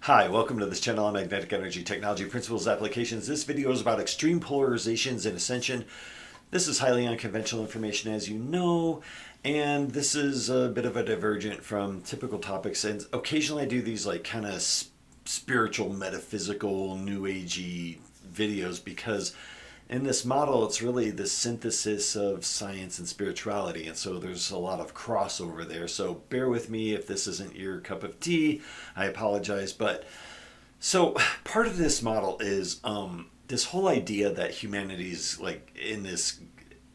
Hi, welcome to this channel on magnetic energy technology principles applications. This video is about extreme polarizations in Ascension. This is highly unconventional information, as you know, and this is a bit of a divergent from typical topics. And occasionally I do these like kind of spiritual, metaphysical, new agey videos because in this model, it's really the synthesis of science and spirituality. And so there's a lot of crossover there. So bear with me if this isn't your cup of tea. I apologize. But so part of this model is this whole idea that humanity's like in this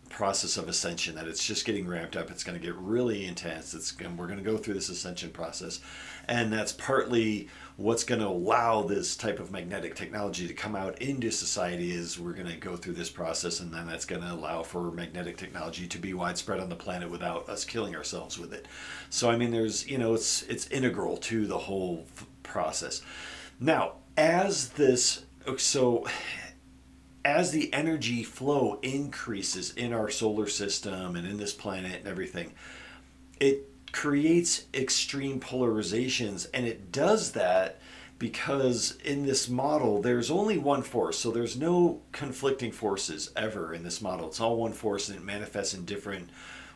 process of ascension, that it's just getting ramped up. It's going to get really intense. We're going to go through this ascension process, and that's partly what's going to allow this type of magnetic technology to come out into society. Is we're going to go through this process, and then that's going to allow for magnetic technology to be widespread on the planet without us killing ourselves with it. So I mean, there's it's integral to the whole process. Now, so as the energy flow increases in our solar system and in this planet and everything, it creates extreme polarizations. And it does that because in this model, there's only one force. So there's no conflicting forces ever in this model. It's all one force, and it manifests in different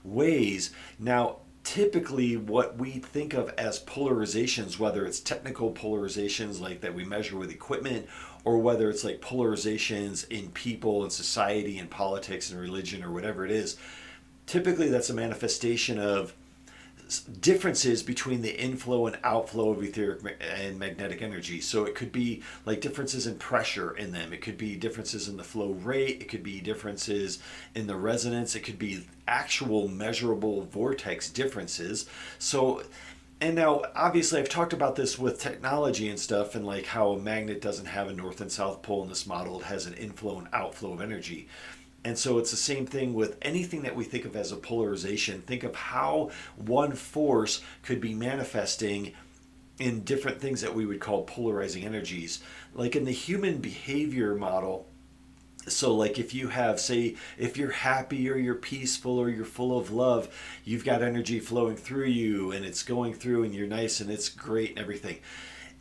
ways. Now, typically what we think of as polarizations, whether it's technical polarizations like that we measure with equipment, or whether it's like polarizations in people and society and politics and religion or whatever it is, typically that's a manifestation of differences between the inflow and outflow of etheric and magnetic energy. So it could be like differences in pressure in them. It could be differences in the flow rate. It could be differences in the resonance. It could be actual measurable vortex differences. So, and now obviously I've talked about this with technology and stuff, and like how a magnet doesn't have a north and south pole in this model. It has an inflow and outflow of energy. And so it's the same thing with anything that we think of as a polarization. Think of how one force could be manifesting in different things that we would call polarizing energies. Like in the human behavior model, so like if you have, say, if you're happy or you're peaceful or you're full of love, you've got energy flowing through you and it's going through and you're nice and it's great and everything.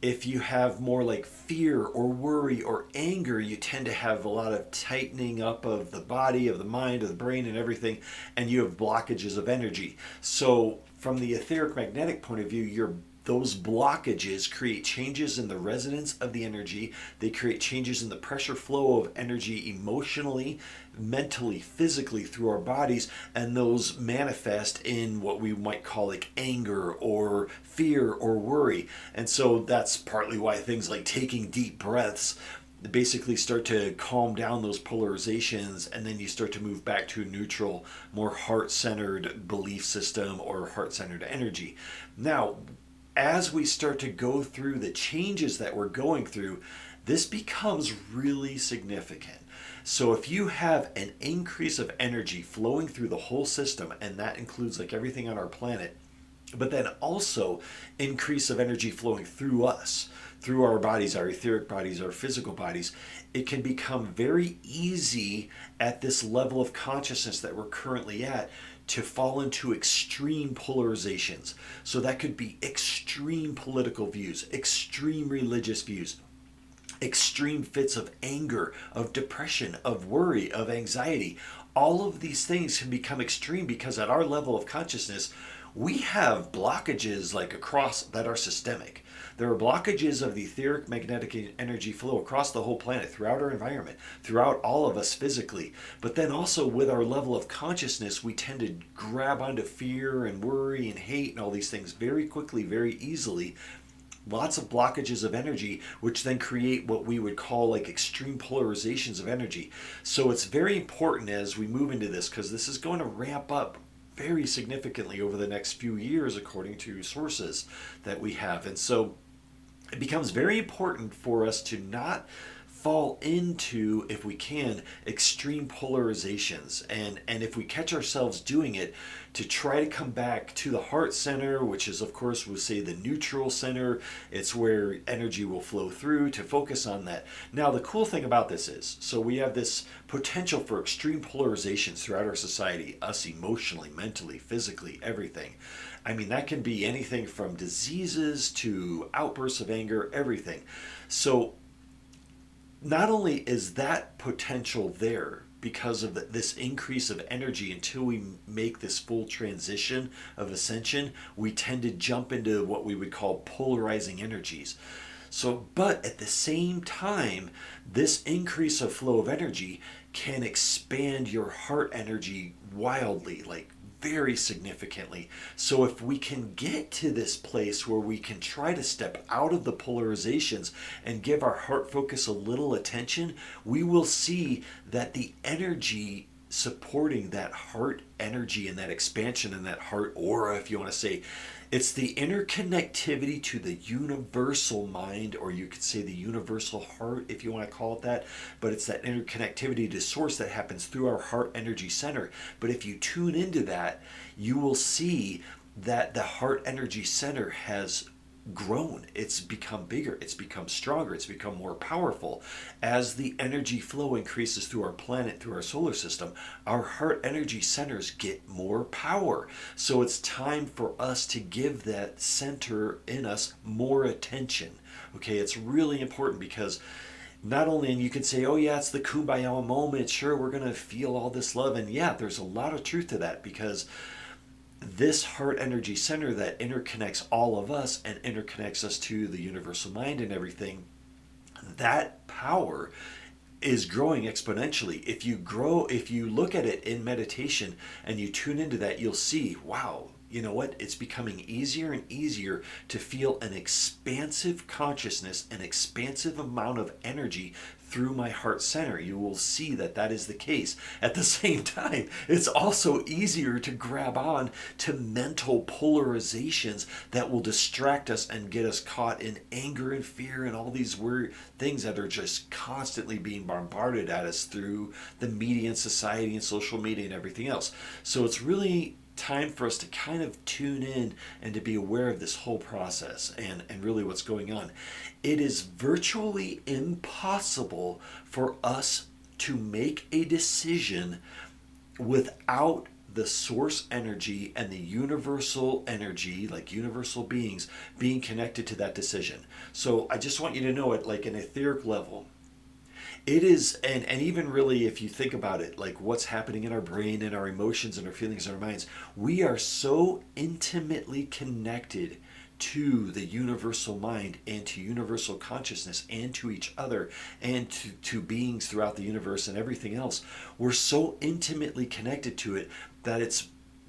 If you have more like fear or worry or anger, you tend to have a lot of tightening up of the body, of the mind, of the brain, and everything, and you have blockages of energy. So, from the etheric magnetic point of view, those blockages create changes in the resonance of the energy. They create changes in the pressure flow of energy emotionally, mentally, physically through our bodies, and those manifest in what we might call like anger or fear or worry. And so that's partly why things like taking deep breaths basically start to calm down those polarizations, and then you start to move back to a neutral, more heart-centered belief system or heart-centered energy. Now, as we start to go through the changes that we're going through, this becomes really significant. So if you have an increase of energy flowing through the whole system, and that includes like everything on our planet, but then also increase of energy flowing through us, through our bodies, our etheric bodies, our physical bodies, it can become very easy at this level of consciousness that we're currently at to fall into extreme polarizations. So that could be extreme political views, extreme religious views, extreme fits of anger, of depression, of worry, of anxiety. All of these things can become extreme because at our level of consciousness, we have blockages like across that are systemic. There are blockages of the etheric magnetic energy flow across the whole planet, throughout our environment, throughout all of us physically. But then also with our level of consciousness, we tend to grab onto fear and worry and hate and all these things very quickly, very easily. Lots of blockages of energy, which then create what we would call like extreme polarizations of energy. So it's very important as we move into this, because this is going to ramp up very significantly over the next few years according to sources that we have. And so it becomes very important for us to not fall into, if we can, extreme polarizations. And if we catch ourselves doing it, to try to come back to the heart center, which is, of course, we'll say the neutral center. It's where energy will flow through, to focus on that. Now, the cool thing about this is, so we have this potential for extreme polarizations throughout our society, us emotionally, mentally, physically, everything. I mean, that can be anything from diseases to outbursts of anger, everything. So not only is that potential there because of this increase of energy, until we make this full transition of ascension, we tend to jump into what we would call polarizing energies. So, but at the same time, this increase of flow of energy can expand your heart energy wildly, like very significantly. So if we can get to this place where we can try to step out of the polarizations and give our heart focus a little attention, we will see that the energy supporting that heart energy and that expansion and that heart aura, if you want to say, it's the interconnectivity to the universal mind, or you could say the universal heart if you want to call it that. But it's that interconnectivity to source that happens through our heart energy center. But if you tune into that, you will see that the heart energy center has grown. It's become bigger, it's become stronger, it's become more powerful. As the energy flow increases through our planet, through our solar system, our heart energy centers get more power. So it's time for us to give that center in us more attention. Okay, it's really important, because not only, and you can say, oh yeah, it's the kumbaya moment, sure, we're going to feel all this love, and yeah, there's a lot of truth to that, because this heart energy center that interconnects all of us and interconnects us to the universal mind and everything, that power is growing exponentially. If you look at it in meditation and you tune into that, you'll see, wow, you know what? It's becoming easier and easier to feel an expansive consciousness, an expansive amount of energy through my heart center. You will see that that is the case. At the same time, it's also easier to grab on to mental polarizations that will distract us and get us caught in anger and fear and all these weird things that are just constantly being bombarded at us through the media and society and social media and everything else. So it's really time for us to kind of tune in and to be aware of this whole process and really what's going on. It is virtually impossible for us to make a decision without the source energy and the universal energy, like universal beings, being connected to that decision. So I just want you to know it, like an etheric level. It is, and even really, if you think about it, like what's happening in our brain and our emotions and our feelings and our minds, we are so intimately connected to the universal mind and to universal consciousness and to each other and to beings throughout the universe and everything else. We're so intimately connected to it that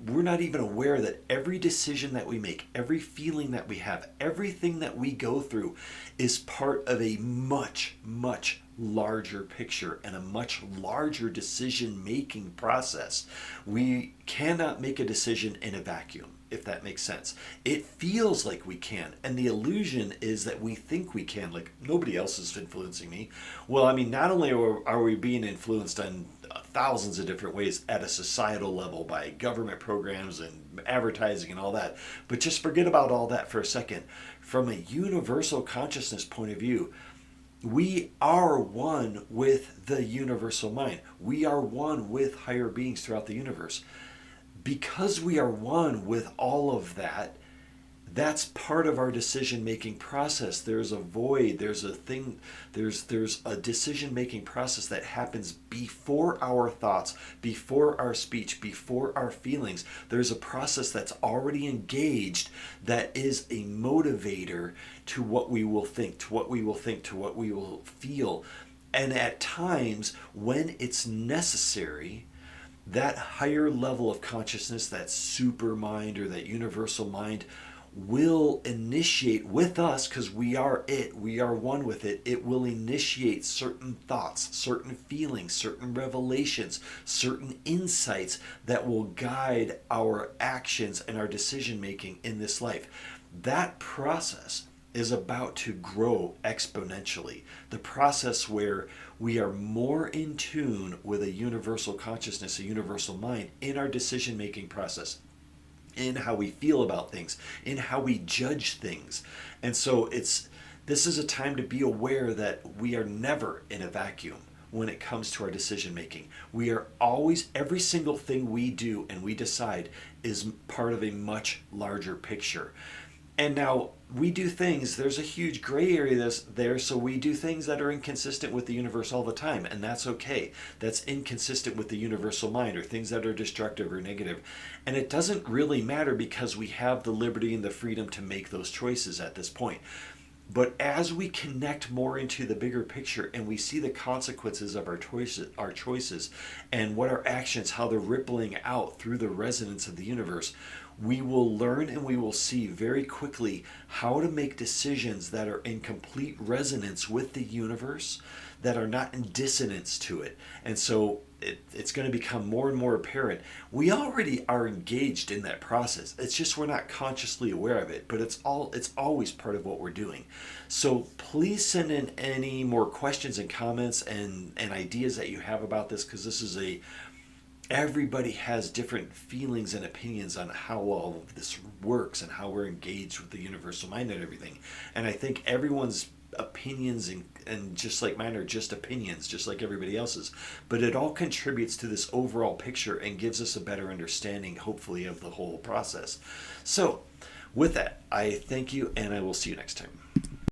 we're not even aware that every decision that we make, every feeling that we have, everything that we go through is part of a much, much larger picture and a much larger decision-making process. We cannot make a decision in a vacuum, if that makes sense. It feels like we can, and the illusion is that we think we can, like nobody else is influencing me. Well, I mean, not only are we being influenced on thousands of different ways at a societal level by government programs and advertising and all that, but just forget about all that for a second. From a universal consciousness point of view, we are one with the universal mind. We are one with higher beings throughout the universe. Because we are one with all of that, that's part of our decision-making process. There's a void, there's a thing, there's a decision-making process that happens before our thoughts, before our speech, before our feelings. There's a process that's already engaged that is a motivator to what we will think, to what we will think, to what we will feel. And at times, when it's necessary, that higher level of consciousness, that super mind or that universal mind, will initiate with us, because we are it, we are one with it. It will initiate certain thoughts, certain feelings, certain revelations, certain insights that will guide our actions and our decision making in this life. That process is about to grow exponentially. The process where we are more in tune with a universal consciousness, a universal mind in our decision making process, in how we feel about things, in how we judge things. And so this is a time to be aware that we are never in a vacuum when it comes to our decision making. We are always, every single thing we do and we decide is part of a much larger picture. And now we do things, there's a huge gray area there, so we do things that are inconsistent with the universe all the time, and that's okay. That's inconsistent with the universal mind, or things that are destructive or negative. And it doesn't really matter because we have the liberty and the freedom to make those choices at this point. But as we connect more into the bigger picture and we see the consequences of our choices and what our actions, how they're rippling out through the resonance of the universe, we will learn and we will see very quickly how to make decisions that are in complete resonance with the universe, that are not in dissonance to it. And so it's going to become more and more apparent. We already are engaged in that process. It's just we're not consciously aware of it, but it's always part of what we're doing. So please send in any more questions and comments and ideas that you have about this, because this is everybody has different feelings and opinions on how all of this works and how we're engaged with the universal mind and everything. And I think everyone's opinions and just like mine are just opinions, just like everybody else's, but it all contributes to this overall picture and gives us a better understanding, hopefully, of the whole process. So with that, I thank you, and I will see you next time.